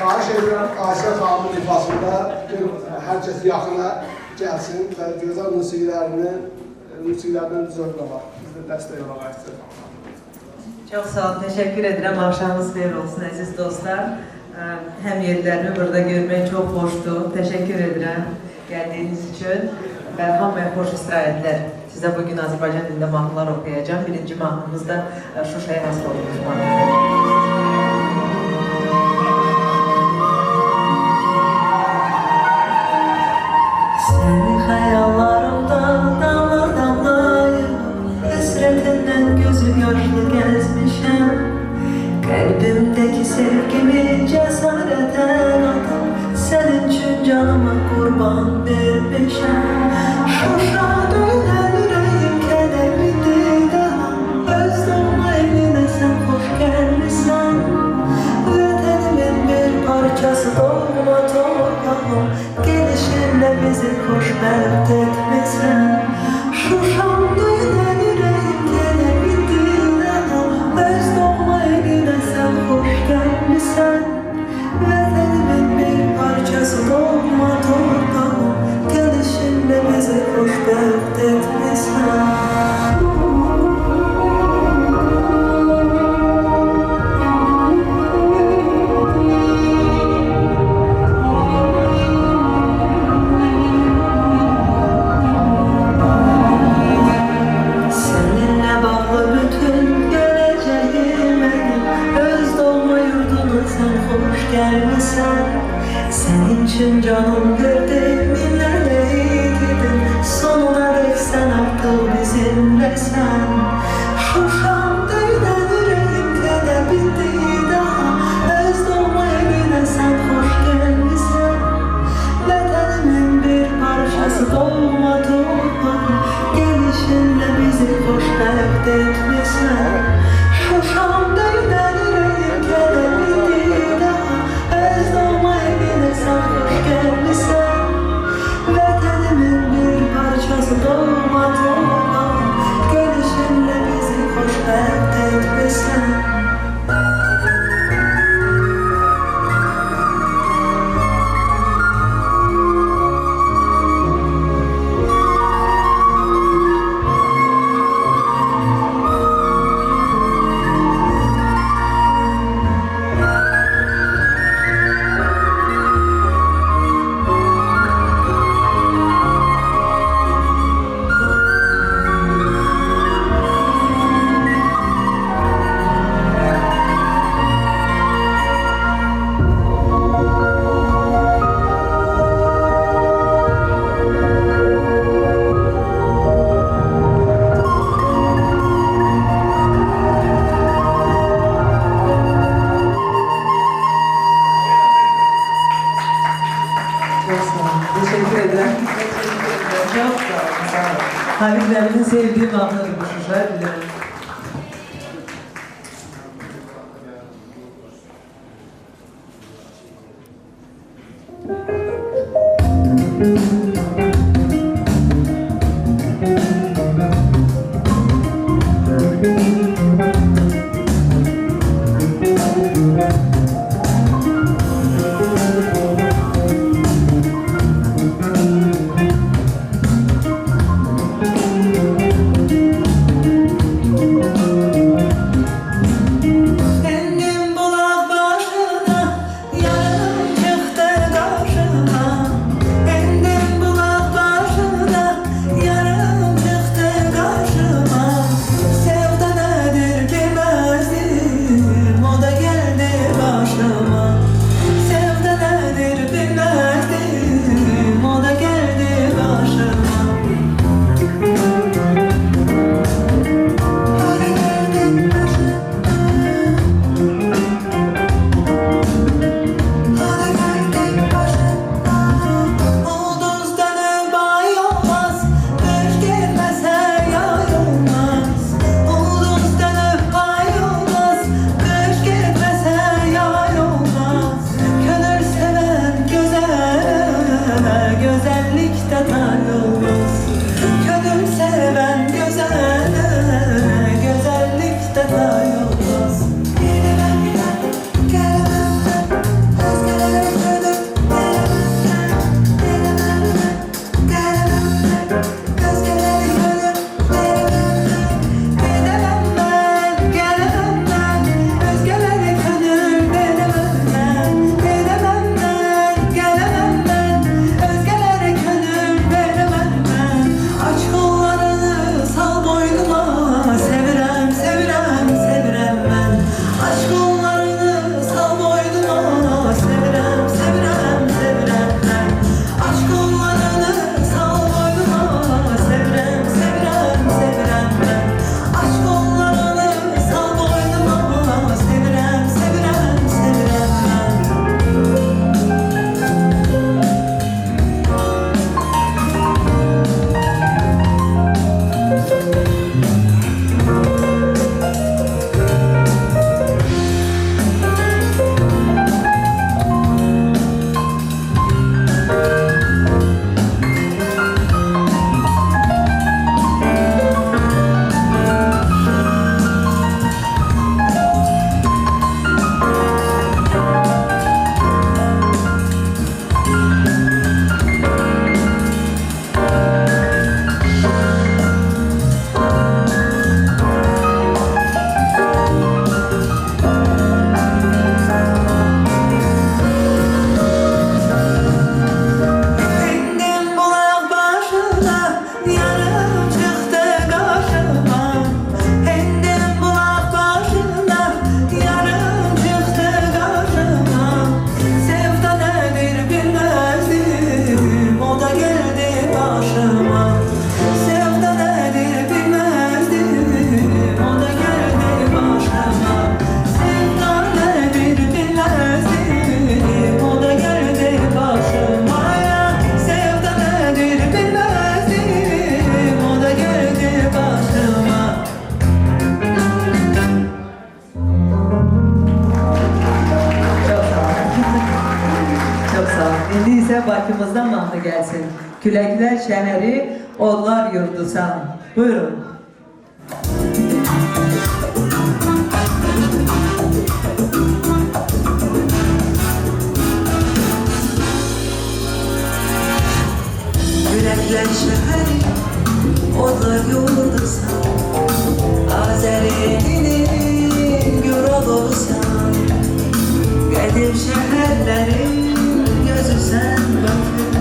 Xahiş edirəm Asiya xanımın ifasında hər kəs yaxına gəlsin və gözəl musiqilərindən zövq alaq. Biz də dəstək olaq Asiya xanımına. Çox sağ olun, təşəkkür edirəm. Axşamınız xeyir olsun, əziz dostlar. Həm yerlərimi burada görmək çox xoşdur. Təşəkkür edirəm gəldiyiniz üçün və hamıya xoş istirahətlər. Sizə bugün Azərbaycan dilində mahnılar oxuyacağım. Birinci mahnımız da Şuşaya həsr olunmuş mahnıdır. Seni xəyallarımda damla damlayım, həsrətindən gözüm yaşlı gəzmişəm. Qəlbimdəki sevgimi cəsarətən adım, sənin üçün canıma qurban vermişəm. Şuşa döyülən ürəyim kədərlidir daha, öz doğma evinə sən xoş gəlmisən. Vətənimin bir parçası doğma torpağım, gelişinlə bizi xoşbəxt etmisən. Şuşam döyülən ürəyim kədərlidir daha, öz doğma evinə sən xoş gəlmisən. Vətənimin bir parçası doğma torpağım, gelişinlə bizi xoşbəxt etmisən. Senin için canım verdim, minlərlə yiğidim, sonuna dek sen artık bizimlesən. Şuşam döyülən ürəyim qədər bitdi daha, öz doğma evinə sən xoş gəlmisən. Vətənimin bir parçası doğma torpağım, gelişinlə bizi xoşbəxt etmisən. Şuşam döyülən ürəyim qədər bitdi daha, öz doğma evinə sən xoş gəlmisən. Vətənimin bir parçası doğma torpağım, gelişinlə bizi xoşbəxt etmisən. Teşekkür ederim. Çok sağ olun. Habiblerimin sevdiği mahnıdır bu Şuşa, bilirim. İndi ise Bakımızdan mahnı gelsin. Küləklər şəhəri, odlar yurdusan. Buyurun. Küləklər şəhəri, odlar yurdusan, Azərinin Güralovusan. Qədim şəhərlərin gözüsən bakır,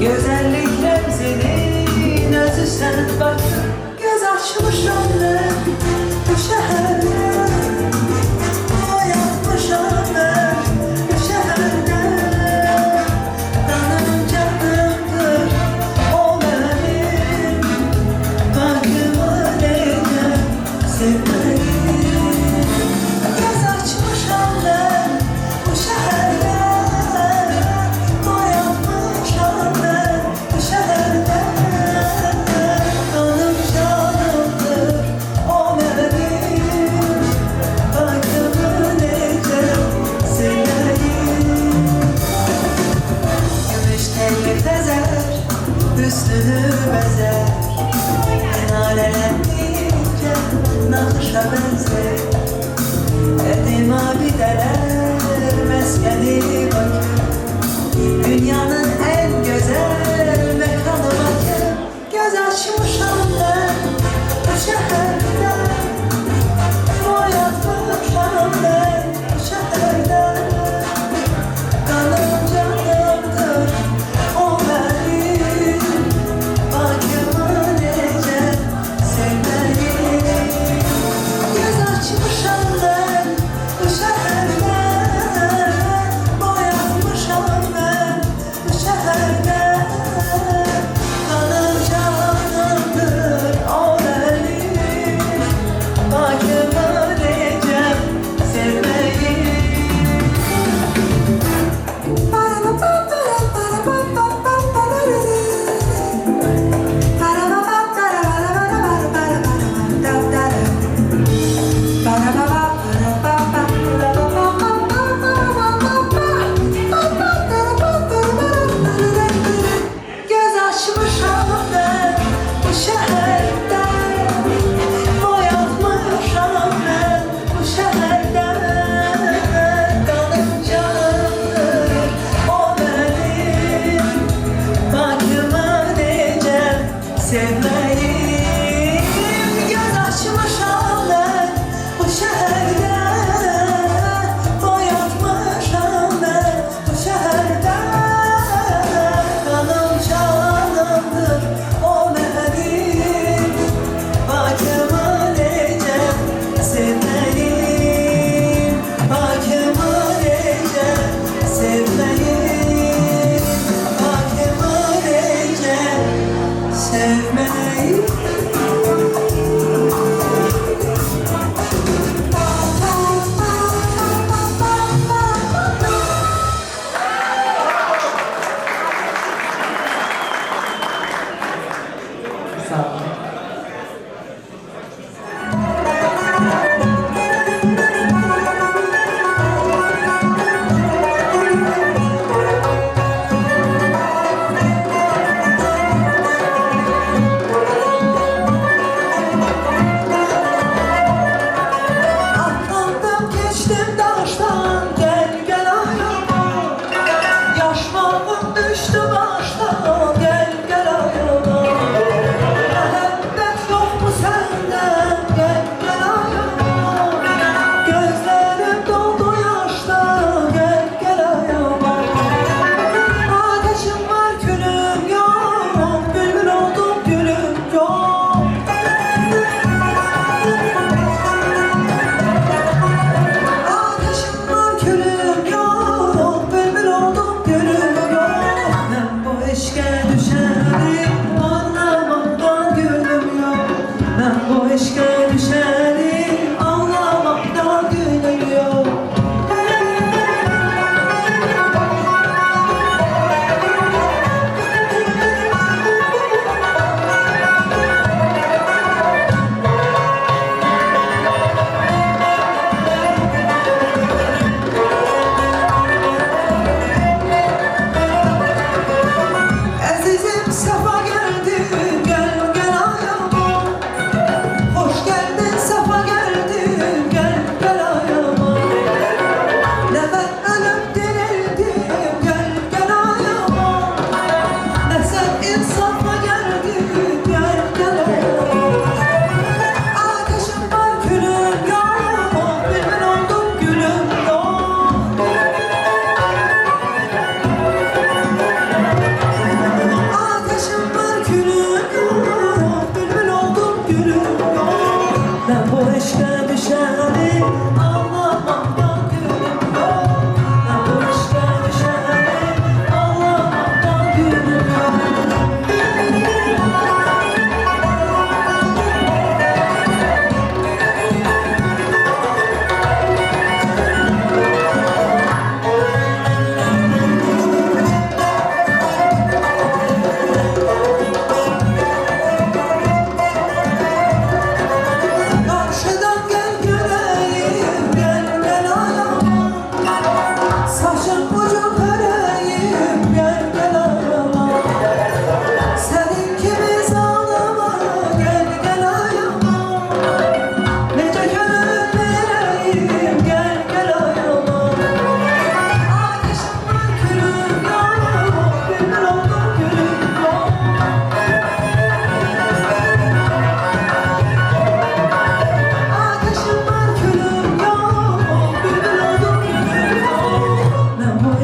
gözəllik rəmzinin özüsən bakır. Göz açmışam mən bu şəhərdə, oyanmışam mən bu şəhərdə. Qanım canımdır o mənim, bakımı necə sevməliyim. Göz açmışam mən bu şəhərdə, oyanmışam mən bu şəhərdə. Qanım canımdır o mənim, bakımı necə sevməliyim. Gümüş telli təzər, üstünü bəzər, minarələndikcə naxışa bənzər. Qədim abidələr məskəni Bakı, dünyanın ən gözəl məkanı Bakı. Göz açmışam mən bu şəhərdə, oyanmışam mən bu şəhərdə. Qanım canımdır o mənim, bakımı necə sevməliyim. Göz açmışam mən bu şəhərdə,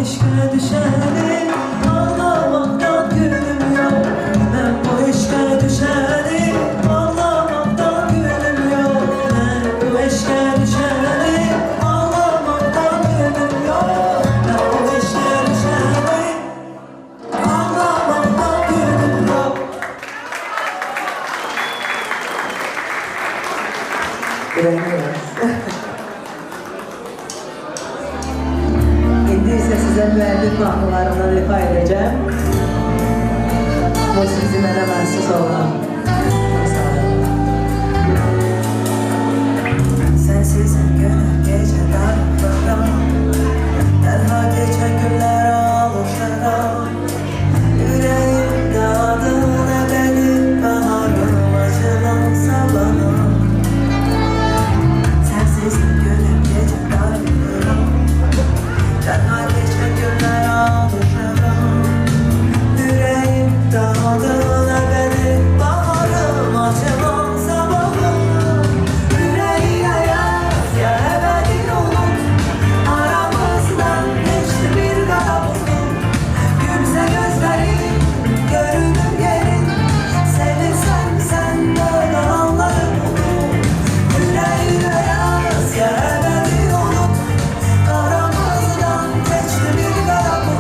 eşke düşerim Ağlamaktan gülüm yok Ben bu eşke düşerim Ağlamaktan gülüm yok Ben bu eşke düşerim Ağlamaktan gülüm yok Ben bu eşke düşerim Ağlamaktan gülüm yok İndi ise size müəllif mahnılarından ifa edeceğim. Musiqisi mənə məxsus olan. Sensiz günü gece darlıklara Tenha geçen günler ağlaşlara Yüreğimde adına benim baharım acılansa bana Sensiz günü gece darlıklara Tenha geçen günler ağlaşlara Yüreğimde adına benim baharım acılansa bana Yüreğine yaz ya ebedi umut Aramızdan geçti bir kara bulut Gülse gözlerin, görünür yerin Sevirsen sen böyle anlarım bunu Yüreğine yaz ya ebedi umut Aramızdan geçti bir kara bulut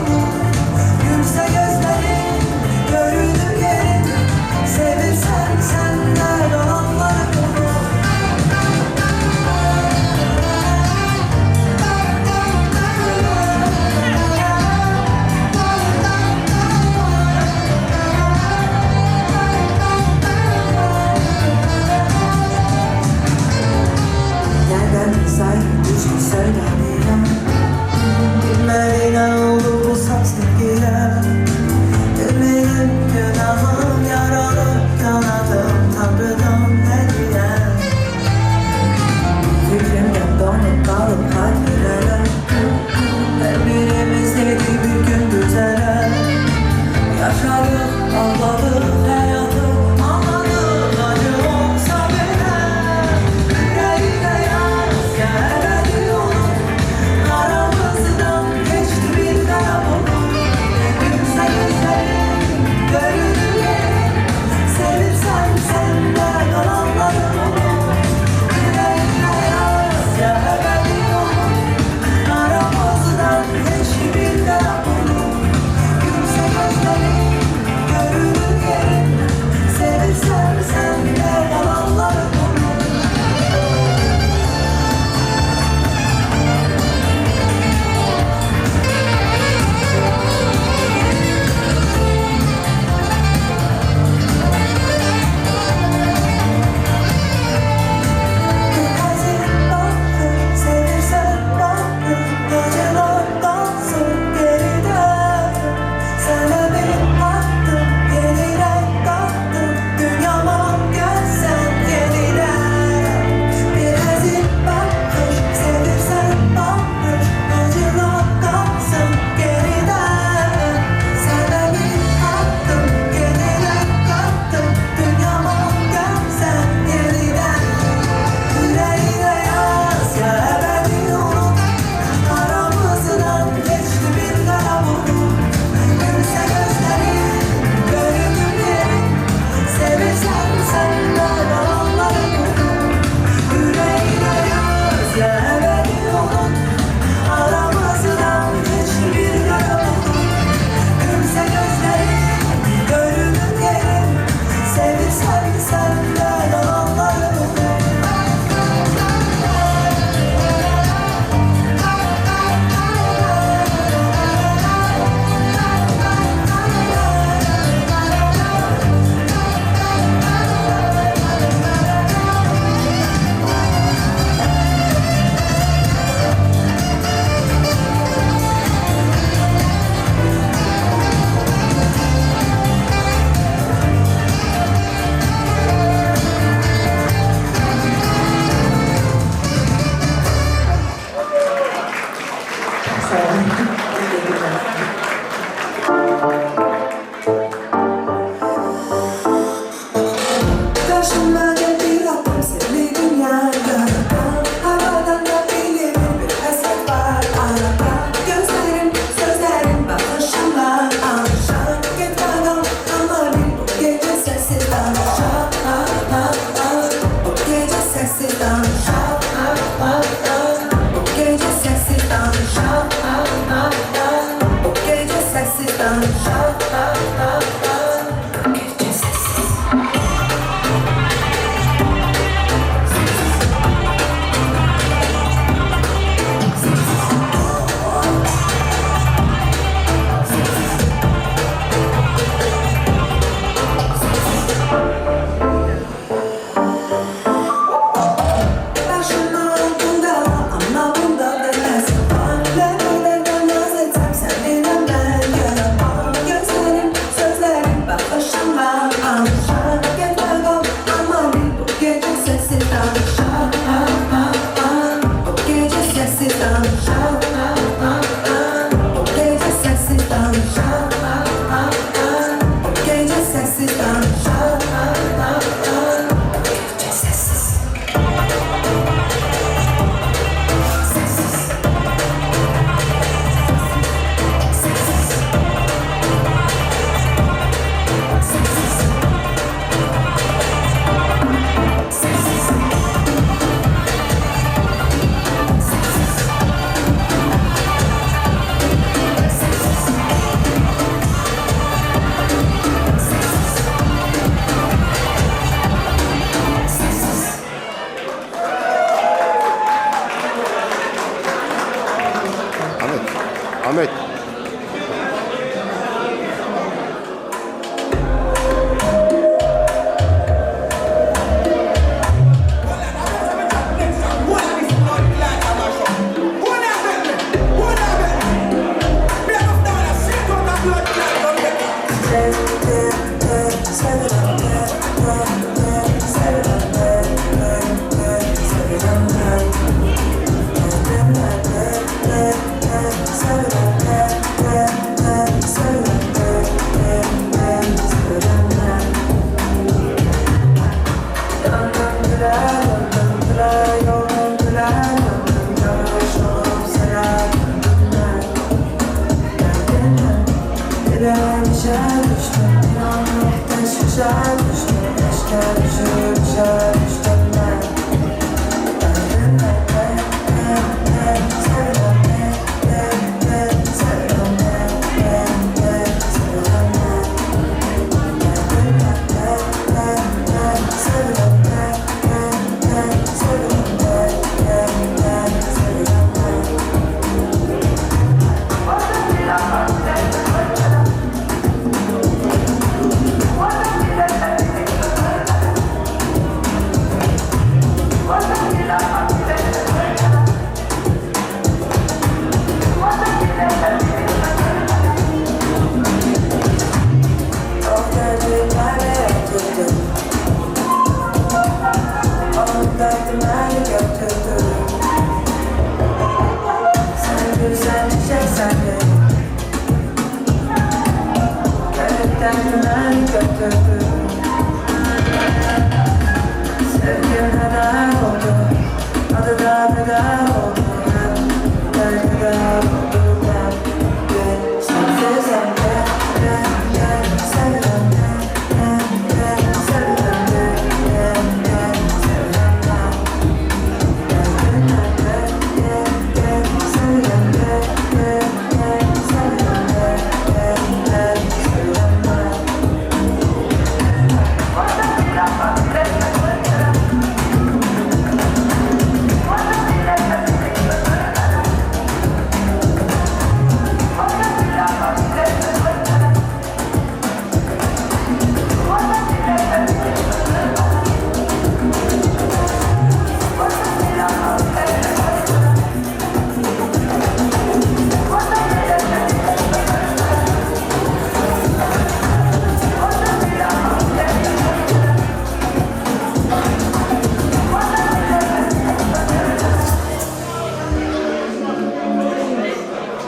işe düştüm Bir anlık teşvişe düştüm Eşke düşüp işe düştüm ben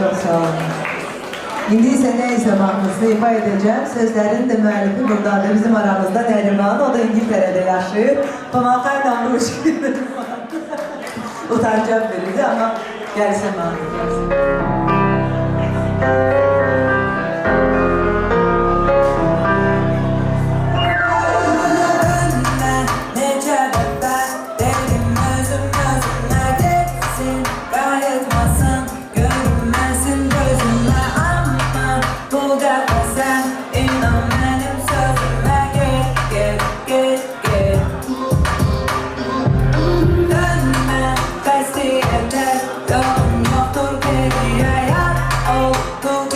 Çok sağ olun. İndi ise neyse mahnısını ifa edeceğim. Sözlerin de müəllifi buradadır bizim aramızda Neriman. O da İngiltere'de yaşıyor. Pamakay damlamış gibi. Utanacağım verildi ama gelsin mahnı gelsin. Yolun yoktur geriye yat oldu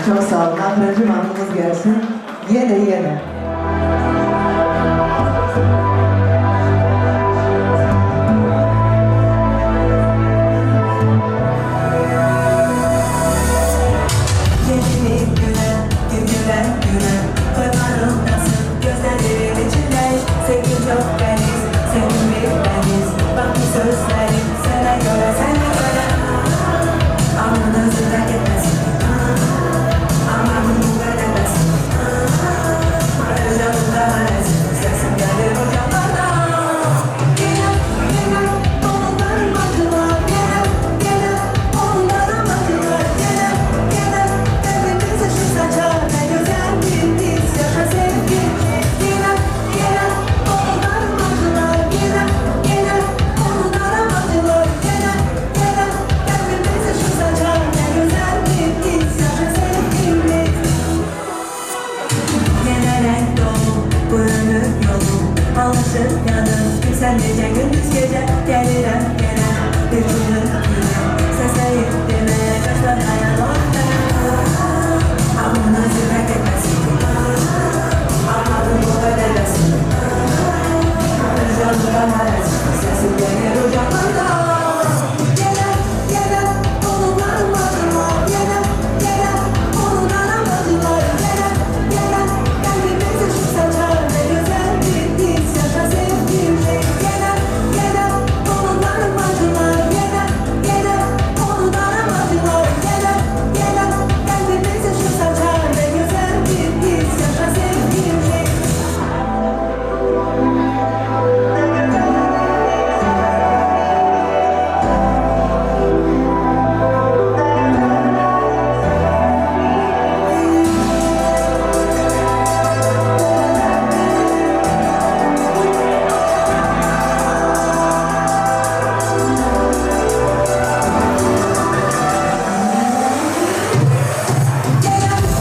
Çok sağ olun. Akıncı mahnımız gelsin. Yine. Yeni güne, gülen güne Koymarım nasıl gözlerin içinde Sevgi çok deniz, sevimli deniz Bak bu sözlerim sana göre Alnınızı terk etmesin Aman bu edemezsin Canımda hanesin Sesim gelir hocamlardan Gene onların acılar Gene onların acılar Gene Evimize şu saçar Ne güzel bir diz yaşa sevgi Gene onların acılar Gene onların acılar Gene Evimize şu saçar Ne güzel bir diz yaşa sevgimiz Gene renk dolu Görünür yolu Alışır yanım Yükselince gündüz gece Gelirim gene Bir günü Sesleyip demeye Kaçlar hayal Alnınızı terk etmesin Anladım bu ödemesin Canımdan haresin Sesim gelir ucaklardan Gene onların acılar Gene onların acılar Gene kalbimizi şu saçar Ne güzel bir diz yaşa sevgimle Gene onların acılar Gene onların acılar Gene kalbimizi şu saçar Ne güzel bir diz yaşa sevgimle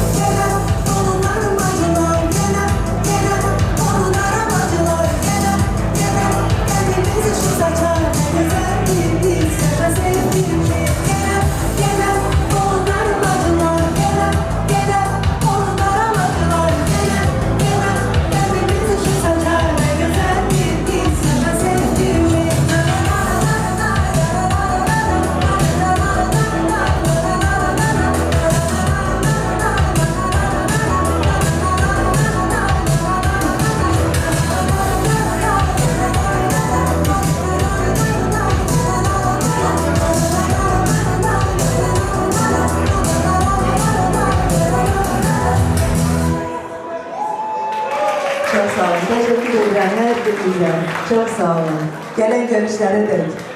Gene onların acılar Gene onların acılar Gene kalbimizi şu saçar Ne güzel bir diz yaşa sevgimle Gene onların acılar Gene onların acılar Gene kalbimizi şu saçar Ne güzel bir diz yaşa sevgimle Çok sağ olun. Teşekkür ederim. Her birinize. Çok sağ olun. Gelen görüşlere dönün.